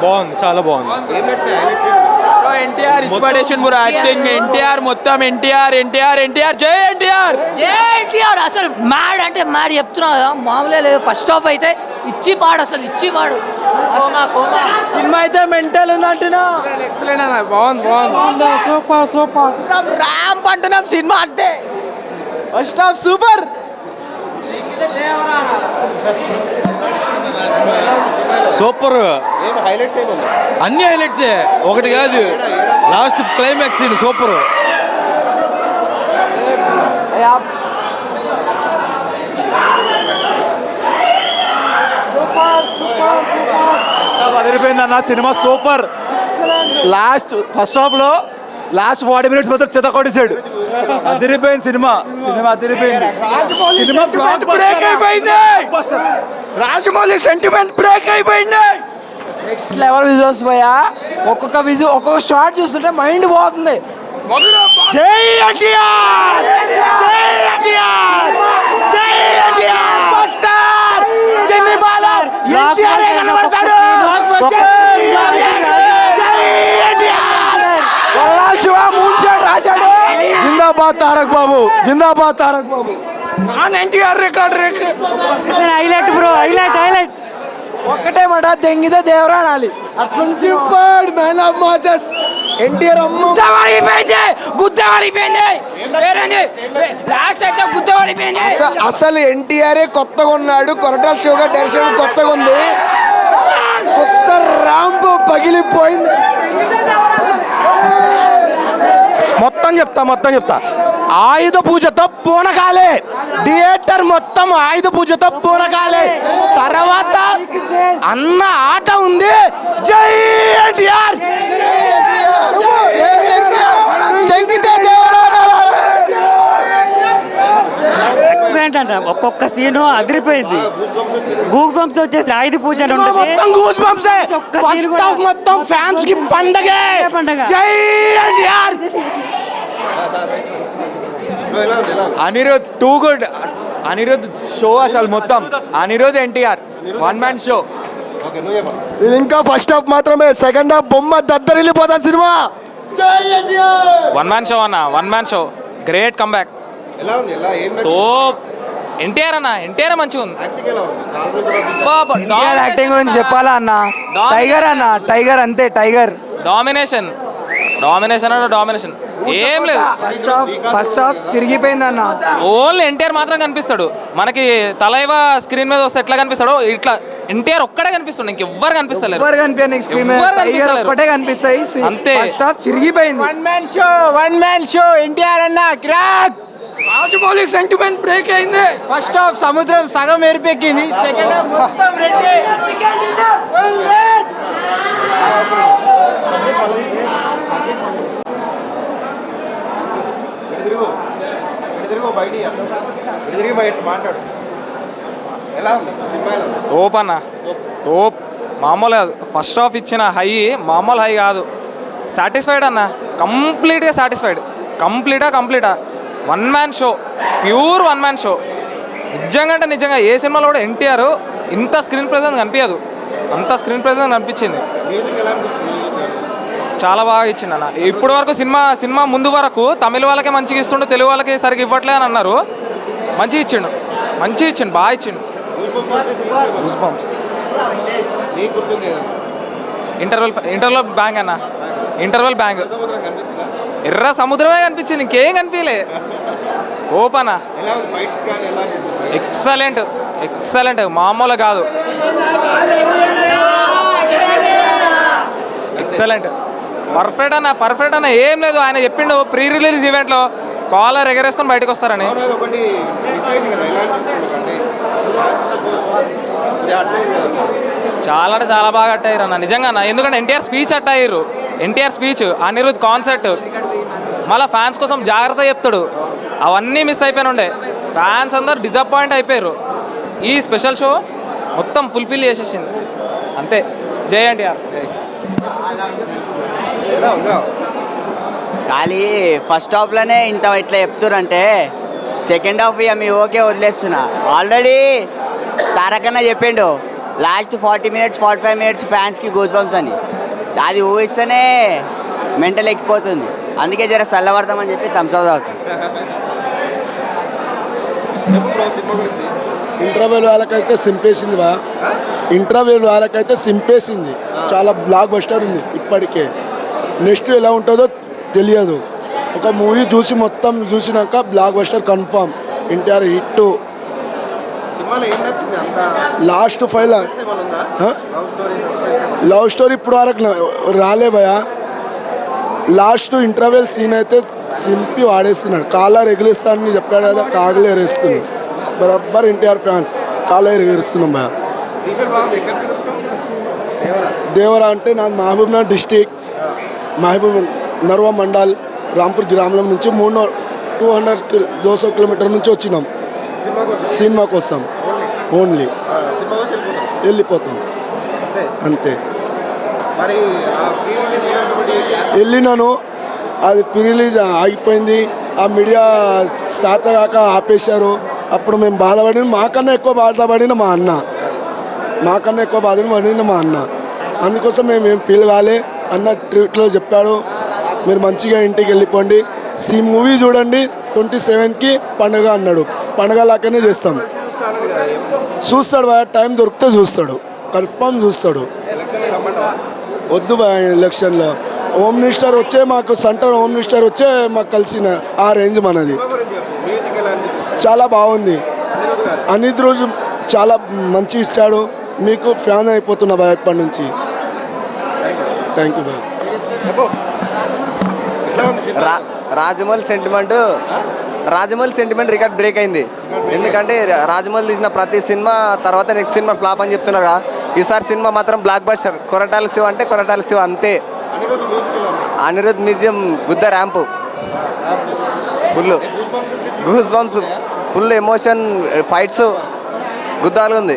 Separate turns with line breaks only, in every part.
బాగుంది, చాలా బాగుంది.
NTR inspiration bro, acting NTR మొత్తం ఎన్టీఆర్ ఎన్టీఆర్ ఎన్టీఆర్ జై ఎన్టీఆర్
జై ఎన్టీఆర్. అసలు మ్యాడ్ అంటే మ్యాడ్ చెప్తున్నా కదా, మామూలే లేదు. ఫస్ట్ హాఫ్ అయితే ఇచ్చి పాడు, అసలు ఇచ్చి పాడు.
సినిమా అయితే మెంటల్ ఉంది అంటున్నా. ఎక్సలెంట్ అన్న, బాగుంది బాగుంది, సూపర్ సూపర్. ర్యాంప్ అంటున్నాం సినిమా అంటే. First half super.
సూపర్, అన్ని హైలైట్స్, ఒకటి కాదు. Last climax scene super.
అదిరిపోయింది అన్న సినిమా, సూపర్. ఫస్ట్ హాఫ్ లో లాస్ట్ 40 minutes మాత్రం చెత్త కొట్టేశాడు. అదిరిపోయింది సినిమా, అదిరిపోయింది సినిమా.
బ్రేక్ అయిపోయింది, రాజమౌళి సెంటిమెంట్ బ్రేక్ అయిపోయింది. నెక్స్ట్ లెవెల్ విజువల్స్ భయ్యా. ఒక్కొక్క షాట్ చూస్తుంటే మైండ్ పోతుంది. జై ఎన్టీఆర్, జై ఎన్టీఆర్, జై ఎన్టీఆర్. మాస్టర్ సినిమాలో ఎన్టీఆర్ కనబడతాడు.
జిందాబాద్ తారక్ బాబు, జిందాబాద్ Tarak Babu.
NTR record
highlight bro, highlight.
ఒక్కటే మాట, దెంగితే దేవరానాలి. అట్లా super man of masses NTR. గుద్దవాడిపోయింది లాస్ట్ అయితే గుద్దవాడిపోయింది. అసలు ఎన్టీఆర్ కొత్తగా ఉన్నాడు, కొరటాల శివ గారి డైరెక్షన్ కొత్తగా ఉంది. కొత్త ర్యాంప్ పగిలిపోయింది.
మొత్తం చెప్తా. ఆయుధ పూజతో పూనకాలే, థియేటర్ మొత్తం ఆయుధ పూజతో పూనకాలే. తర్వాత అన్న ఆట ఉంది. జై ఎన్టీఆర్,
అంట ఒక్కొక్క సీను అదిరిపోయింది. గూస్ బంప్స్ వచ్చేసి ఆయుధ పూజ
మొత్తం గూస్ బంప్స్. ఫస్ట్ హాఫ్ మొత్తం ఫ్యాన్స్ కి పండగే. జై NTR.
Anirudh too good. Anirudh show అసలు మొత్తం. Anirudh NTR one man show.
ఇది ఇంకా ఫస్ట్ హాఫ్ మాత్రమే, సెకండ్ హాఫ్ బొమ్మ దద్దరిల్లిపోతుంది సినిమా.
వన్ మ్యాన్ షో అన్న, one man show. Great comeback. తో ఎన్టీఆర్ అన్న, ఎన్టీఆర్ మంచిగా ఉంది.
యాక్టింగ్ గురించి చెప్పాలా అన్న? టైగర్ అన్న, టైగర్ అంతే. టైగర్
డామినేషన్ ఏం లేదు.
ఫస్ట్ హాఫ్ చిరిగిపోయింది అన్న.
ఓన్లీ ఎన్టీఆర్ మాత్రం కనిపిస్తాడు మనకి. తలైవ స్క్రీన్ మీద వస్తే ఎట్లా కనిపిస్తాడో ఇట్లా ఎన్టీఆర్ ఒక్కడే కనిపిస్తాడు, ఇంకెవ్వరు కనిపిస్తలేరు.
ఒక్కటే కనిపిస్తాయి
అంతే.
ఫస్ట్ హాఫ్ చిరిగిపోయింది. వన్ మ్యాన్ షో ఎన్టీఆర్ అన్న క్రాక్. రాజమౌళి సెంటిమెంట్ బ్రేక్ అయింది. ఫస్ట్ హాఫ్ సముద్రం సగం ఎరిపెక్కింది. సెకండ్ హాఫ్ మొత్తం రెడ్డి.
తోప్ అన్న, తోప్. మామూలు కాదు. ఫస్ట్ హాఫ్ ఇచ్చిన హై మామూలు హై కాదు. సాటిస్ఫైడ్ అన్న, కంప్లీట్గా సాటిస్ఫైడ్. కంప్లీటా one man show, pure one man show. నిజంగా అంటే నిజంగా ఏ సినిమాలో కూడా ఎన్టీఆర్ ఇంత స్క్రీన్ ప్రెజెన్స్ కనిపించదు, అంత స్క్రీన్ ప్రెజెన్స్ కనిపించింది. చాలా బాగా ఇచ్చింది అన్న. ఇప్పటి వరకు సినిమా ముందు వరకు తమిళ వాళ్ళకే మంచిగా ఇస్తుండే, తెలుగు వాళ్ళకి సరిగ్గా ఇవ్వట్లే అని అన్నారు. మంచిగా ఇచ్చిండు, బాగా ఇచ్చిండు. Goose bumps. ఇంటర్వెల్ బ్యాంగ్ అన్న, ఇంటర్వెల్ బ్యాంగ్. ఎర్ర సముద్రమే కనిపించింది, ఇంకేం కనిపించలే. ఓపనా ఎక్సలెంట్ మామూలు కాదు. ఎక్సలెంట్, పర్ఫెక్ట్ అన్న ఏం లేదు. ఆయన చెప్పిండు ప్రీ రిలీజ్ ఈవెంట్లో కాలర్ ఎగరేసుకొని బయటకు వస్తారని. చాలా అంటే చాలా బాగా అట్టయ్యారు అన్న నిజంగా. ఎందుకంటే ఎన్టీఆర్ స్పీచ్ అట్టయ్యారు. ఎన్టీఆర్ స్పీచ్, అనిరుద్ కాన్సర్ట్, మళ్ళీ ఫ్యాన్స్ కోసం జాగ్రత్త చెప్తాడు. అవన్నీ మిస్ అయిపోయినుండే. ఫ్యాన్స్ అందరు డిసప్పాయింట్ అయిపోయారు. ఈ స్పెషల్ షో మొత్తం ఫుల్ఫిల్ చేసేసింది అంతే. జై ఎన్టీఆర్.
ఖాళీ ఫస్ట్ హాఫ్లోనే ఇంత ఇట్లా చెప్తురంటే సెకండ్ హాఫ్ ఇక మీ ఓకే వదిలేస్తున్నా. ఆల్రెడీ తారకన్న చెప్పిండు లాస్ట్ 40 minutes 45 minutes ఫ్యాన్స్కి గూస్ బంప్స్ అని. అది ఊహిస్తేనే మెంటల్ ఎక్కిపోతుంది. అందుకే జర చల్లబడతామని చెప్పి థమ్స్ అప్ తాగుతుంది.
ఇంటర్వెల్ వాళ్ళకైతే సింపేసింది బా, ఇంటర్వెల్ వాళ్ళకైతే సింపేసింది. చాలా బ్లాక్ బస్టర్ ఉంది ఇప్పటికే. నెక్స్ట్ ఎలా ఉంటుందో తెలియదు. ఒక మూవీ చూసి మొత్తం చూసినాక block buster confirm. NTR hit. Last 5 love story ఇప్పుడు వరకు రాలే భయ. లాస్ట్ ఇంటర్వెల్ సీన్ అయితే సింపి వాడేస్తున్నాడు. కాలర్ ఎగిలిస్తానని చెప్పాడు కదా, కాగలు ఎరేస్తున్నాడు. బరాబర్ ఎన్టీఆర్ ఫ్యాన్స్ కాలర్ ఎగిరిస్తున్నాం భయ. దేవరా అంటే నా మహబూబ్నగర్ డిస్టిక్, మహబూబ్ నర్వా మండల్, రాంపూర్ గ్రామం నుంచి 200 కిలోమీటర్ నుంచి వచ్చినాం సినిమా కోసం. ఓన్లీ వెళ్ళిపోతాం అంతే. వెళ్ళినాను, అది ప్రీ రిలీజ్ ఆగిపోయింది. ఆ మీడియా శాతగాక ఆపేశారు. అప్పుడు మేము బాధపడిన, మాకన్నా ఎక్కువ బాధపడిన మా అన్న, మా అన్న. అందుకోసం మేము ఏం ఫీల్ కాలే. అన్న ట్వీట్లో చెప్పాడు, మీరు మంచిగా ఇంటికి వెళ్ళిపోండి, మూవీ చూడండి, 27కి పండుగ అన్నాడు. పండుగ లాగానే చేస్తాం. చూస్తాడు బాగా, టైం దొరికితే చూస్తాడు, కన్ఫామ్ చూస్తాడు. వద్దు బాగా ఎలక్షన్లో హోమ్ మినిస్టర్ వచ్చే, మాకు సెంట్రల్ హోమ్ మినిస్టర్ వచ్చే మాకు కలిసిన ఆ రేంజ్ మనది. చాలా బాగుంది. అనిత్ రోజు చాలా మంచి ఇచ్చాడు. మీకు ఫ్యాన్ అయిపోతున్నా బాయ్ ఇప్పటి నుంచి. Thank you bye.
Rajamouli sentiment record break అయింది. ఎందుకంటే రాజమౌళి తీసిన ప్రతి సినిమా తర్వాత నెక్స్ట్ సినిమా ఫ్లాప్ అని చెప్తున్నారు. ఈసారి సినిమా మాత్రం బ్లాక్ బస్టర్. కొరటాల శివ అంటే కొరటాల శివ అంతే. అనిరుద్ మ్యూజియం గుద్ద ramp full goose bumps, full emotion, fights గుద్దాలు ఉంది.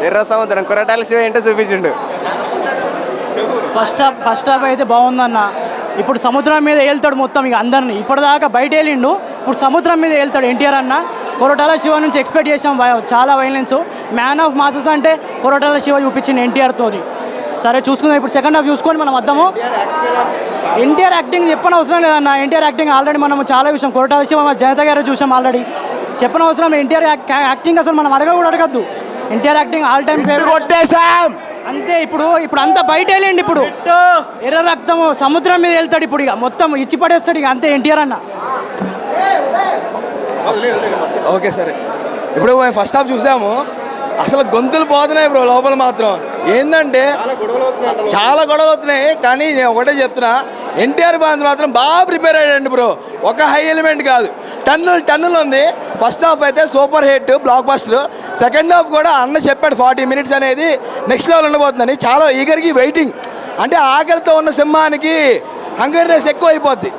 ఎర్ర సముద్రం కొరటాల శివ ఏంటో చూపించిండు.
ఫస్ట్ హాఫ్ అయితే బాగుందన్న. ఇప్పుడు సముద్రం మీద వెళ్తాడు మొత్తం ఇక అందరినీ. ఇప్పటిదాకా బయట వెళ్ళిండు, ఇప్పుడు సముద్రం మీద వెళ్తాడు ఎన్టీఆర్ అన్న. కొరటాల శివ నుంచి ఎక్స్పెక్ట్ చేసాం చాలా వైలెన్స్. మ్యాన్ ఆఫ్ మాసెస్ అంటే కొరటాల శివ చూపించింది ఎన్టీఆర్తో. సరే చూసుకుందాం, ఇప్పుడు సెకండ్ హాఫ్ చూసుకొని మనం వద్దాము. ఎన్టీఆర్ యాక్టింగ్ చెప్పని అవసరం లేదన్న. ఎన్టీఆర్ యాక్టింగ్ ఆల్రెడీ మనం చాలా చూసాం. కొరటాల శివ జనత గారు చూసాం ఆల్రెడీ. చెప్పని అవసరం. ఎన్టీఆర్ యాక్టింగ్ అసలు మనం అడగద్దు. ఎన్టీఆర్ యాక్టింగ్ ఆల్ టైమ్
కొట్టేశాం
అంతే. ఇప్పుడు అంతా బయట వెళ్ళండి. ఇప్పుడు ఎర్ర రక్తం సముద్రం మీద వెళ్తాడు. ఇప్పుడు ఇక మొత్తం ఇచ్చి పడేస్తాడు ఇక అంతే ఎన్టీఆర్ అన్న.
ఓకే సరే. ఇప్పుడు మేము ఫస్ట్ హాఫ్ చూసాము, అసలు గొంతులు పోతున్నాయి బ్రో లోపల మాత్రం. ఏంటంటే చాలా గొడవలు అవుతున్నాయి. కానీ నేను ఒకటే చెప్తున్నా, ఎన్టీఆర్ ఫ్యాన్స్ మాత్రం బాగా ప్రిపేర్ అయ్యాడండి బ్రో. ఒక హై ఎలిమెంట్ కాదు, టన్నులు ఉంది. ఫస్ట్ హాఫ్ అయితే super hit, block buster. Second half కూడా అన్న చెప్పాడు 40 minutes అనేది నెక్స్ట్ లెవెల్ ఉండబోతుందని. చాలా ఈగర్కి వెయిటింగ్. అంటే ఆకలితో ఉన్న సింహానికి హంగర్నెస్ ఎక్కువ అయిపోద్ది.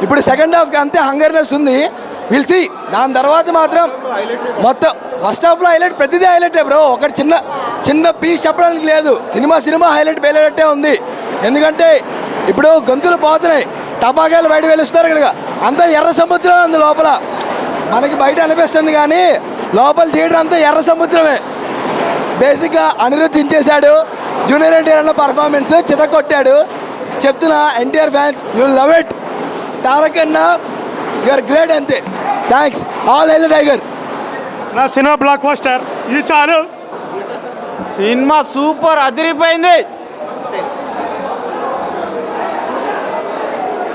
ఇప్పుడు సెకండ్ హాఫ్కి అంతే హంగర్నెస్ ఉంది. Will see. దాని తర్వాత మాత్రం మొత్తం ఫస్ట్ హాఫ్లో హైలైట్, ప్రతిదీ హైలైటే బ్రో. ఒకటి చిన్న పీస్ చెప్పడానికి లేదు. సినిమా హైలైట్ పేలేటట్టే ఉంది. ఎందుకంటే ఇప్పుడు గొంతులు పోతున్నాయి, టపాకాయలు బయట వెలుస్తారు. ఇక్కడ అంతా ఎర్ర సముద్రం ఉంది లోపల. మనకి బయట అనిపిస్తుంది కానీ లోపల థియేటర్ అంతా ఎర్ర సముద్రమే. బేసిక్గా అనిరుద్ధ్ దించేశాడు. జూనియర్ ఎన్టీఆర్ అన్న పర్ఫార్మెన్స్ చితకొట్టాడు. చెప్తున్నా NTR fans, you love it. Tarak అన్న యు ఆర్ గ్రేట్ అంతే. థ్యాంక్స్. All Hail tiger.
నా సినిమా బ్లాక్ బస్టర్. ఇది చాలు.
సినిమా సూపర్ అదిరిపోయింది.